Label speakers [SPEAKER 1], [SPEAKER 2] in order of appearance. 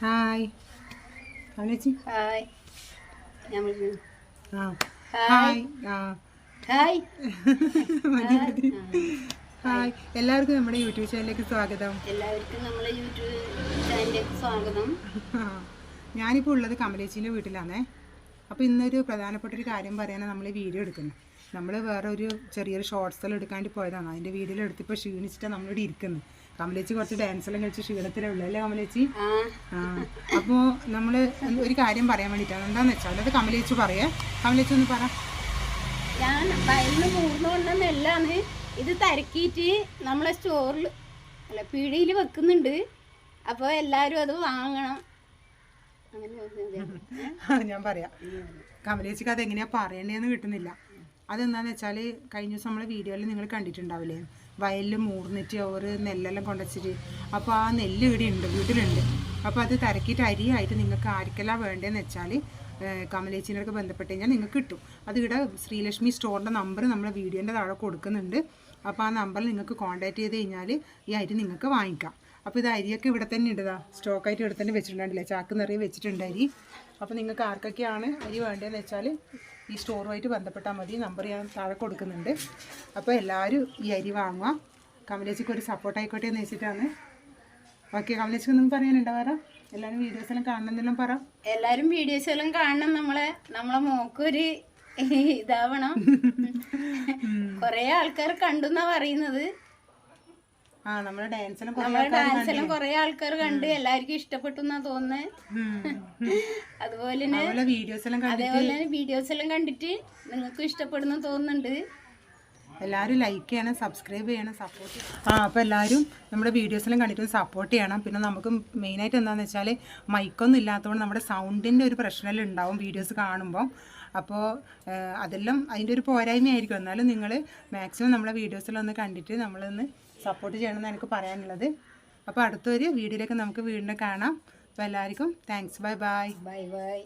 [SPEAKER 1] Hi ചേച്ചി
[SPEAKER 2] hi
[SPEAKER 1] hi
[SPEAKER 2] hi
[SPEAKER 1] hi എല്ലാവർക്കും നമ്മുടെ യൂട്യൂബ് ചാനലിലേക്ക് സ്വാഗതം.
[SPEAKER 2] എല്ലാവർക്കും നമ്മുടെ യൂട്യൂബ് ചാനലിലേക്ക് സ്വാഗതം.
[SPEAKER 1] ഞാനിപ്പോൾ ഉള്ളത് കമലേച്ചീൻ്റെ വീട്ടിലാണേ. അപ്പോൾ ഇന്നൊരു പ്രധാനപ്പെട്ട ഒരു കാര്യം പറയാനാണ് നമ്മൾ ഈ വീഡിയോ എടുക്കുന്നത്. നമ്മൾ വേറെ ഒരു ചെറിയൊരു ഷോർട്ട്സെല്ലാം എടുക്കാണ്ട് പോയതാണ്. അതിൻ്റെ വീഡിയോ എടുത്തിപ്പോൾ ക്ഷീണിച്ചിട്ടാണ് നമ്മളിവിടെ ഇരിക്കുന്നത്. കമലേച്ചി കുറച്ച് ഡാൻസെല്ലാം കളിച്ച് ക്ഷീണത്തിലുള്ളൂ അല്ലേ കമലേച്ചി? അപ്പോൾ നമ്മൾ ഒരു കാര്യം പറയാൻ വേണ്ടിയിട്ടാണ്. എന്താണെന്ന് വെച്ചാൽ അത് കമലേച്ചി പറയേ. കമലേച്ചി ഒന്ന് പറ.
[SPEAKER 2] ഞാൻ വയലിന് മൂർന്നുകൊണ്ടെന്നെല്ലാണ് ഇത് തിരക്കിയിട്ട് നമ്മളെ സ്റ്റോറിൽ അല്ല പീടിയിൽ വെക്കുന്നുണ്ട്. അപ്പോൾ എല്ലാവരും അത് വാങ്ങണം.
[SPEAKER 1] ഞാൻ പറയാം. കമലേച്ചിക്ക് അത് എങ്ങനെയാണ് പറയണ്ടതെന്ന് കിട്ടുന്നില്ല. അതെന്താണെന്ന് വെച്ചാൽ കഴിഞ്ഞ ദിവസം നമ്മളെ വീഡിയോയിൽ നിങ്ങൾ കണ്ടിട്ടുണ്ടാവില്ലേ, വയലിൽ മൂർന്നിട്ട് അവർ നെല്ലെല്ലാം കൊണ്ടുവച്ചിട്ട്. അപ്പോൾ ആ നെല്ല് ഇവിടെ ഉണ്ട്, വീട്ടിലുണ്ട്. അപ്പോൾ അത് തിരക്കിയിട്ട് അരിയായിട്ട് നിങ്ങൾക്ക് ആർക്കെല്ലാം വേണ്ടതെന്ന് വെച്ചാൽ കമലേച്ചിനൊക്കെ ബന്ധപ്പെട്ട് കഴിഞ്ഞാൽ നിങ്ങൾക്ക് കിട്ടും. അത് ഇവിടെ ശ്രീലക്ഷ്മി സ്റ്റോറിൻ്റെ നമ്പർ നമ്മളെ വീഡിയോൻ്റെ താഴെ കൊടുക്കുന്നുണ്ട്. അപ്പോൾ ആ നമ്പറിൽ നിങ്ങൾക്ക് കോൺടാക്ട് ചെയ്ത് കഴിഞ്ഞാൽ ഈ അരി നിങ്ങൾക്ക് വാങ്ങിക്കാം. അപ്പോൾ ഇത് അരിയൊക്കെ ഇവിടെ തന്നെ ഉണ്ട്, സ്റ്റോക്കായിട്ട് ഇവിടെ തന്നെ വെച്ചിട്ടുണ്ടല്ലേ, ചാക്ക് നിറയെ വെച്ചിട്ടുണ്ട് അരി. അപ്പോൾ നിങ്ങൾക്ക് ആർക്കൊക്കെയാണ് അരി വേണ്ടതെന്ന് വെച്ചാൽ ഈ സ്റ്റോറുമായിട്ട് ബന്ധപ്പെട്ടാൽ മതി. നമ്പർ ഞാൻ താഴെ കൊടുക്കുന്നുണ്ട്. അപ്പോൾ എല്ലാവരും ഈ അരി വാങ്ങുക. കമലേച്ചിക്ക് ഒരു സപ്പോർട്ട് ആയിക്കോട്ടെ എന്ന് വെച്ചിട്ടാണ്. ഓക്കെ, കമലേച്ചിക്ക് ഒന്നും പറയാനുണ്ടോ? വേറെ എല്ലാവരും വീഡിയോസെല്ലാം കാണണമെന്നെല്ലാം പറ.
[SPEAKER 2] എല്ലാവരും വീഡിയോസെല്ലാം കാണണം. നമ്മളെ മോക്കൊരു ഇതാവണം. കുറേ ആൾക്കാർ കണ്ടെന്നാ പറയുന്നത്.
[SPEAKER 1] നമ്മുടെ ഡാൻസെല്ലാം
[SPEAKER 2] കുറേ ആൾക്കാർ കണ്ട് എല്ലാവർക്കും ഇഷ്ടപ്പെട്ടു എന്നാ തോന്നുന്നത്. അതുപോലെ തന്നെ വീഡിയോസെല്ലാം കണ്ടിട്ട് നിങ്ങൾക്കും ഇഷ്ടപ്പെടുന്ന തോന്നുന്നുണ്ട്.
[SPEAKER 1] എല്ലാവരും ലൈക്ക് ചെയ്യണം, സബ്സ്ക്രൈബ് ചെയ്യണം, സപ്പോർട്ട് ചെയ്യണം. അപ്പോൾ എല്ലാവരും നമ്മുടെ വീഡിയോസെല്ലാം കണ്ടിട്ട് സപ്പോർട്ട് ചെയ്യണം. പിന്നെ നമുക്ക് മെയിനായിട്ട് എന്താണെന്ന് വെച്ചാൽ മൈക്കൊന്നും ഇല്ലാത്തതുകൊണ്ട് നമ്മുടെ സൗണ്ടിൻ്റെ ഒരു പ്രശ്നമെല്ലാം ഉണ്ടാവും വീഡിയോസ് കാണുമ്പോൾ. അപ്പോൾ അതെല്ലാം അതിൻ്റെ ഒരു പോരായ്മയായിരിക്കും. എന്നാലും നിങ്ങൾ മാക്സിമം നമ്മളെ വീഡിയോസെല്ലാം ഒന്ന് കണ്ടിട്ട് നമ്മളൊന്ന് സപ്പോർട്ട് ചെയ്യണമെന്ന് എനിക്ക് പറയാനുള്ളത്. അപ്പോൾ അടുത്തൊരു വീഡിയോയിലേക്ക് നമുക്ക് വീണ്ടും കാണാം. അപ്പോൾ എല്ലാവർക്കും thanks. Bye bye.
[SPEAKER 2] Bye bye.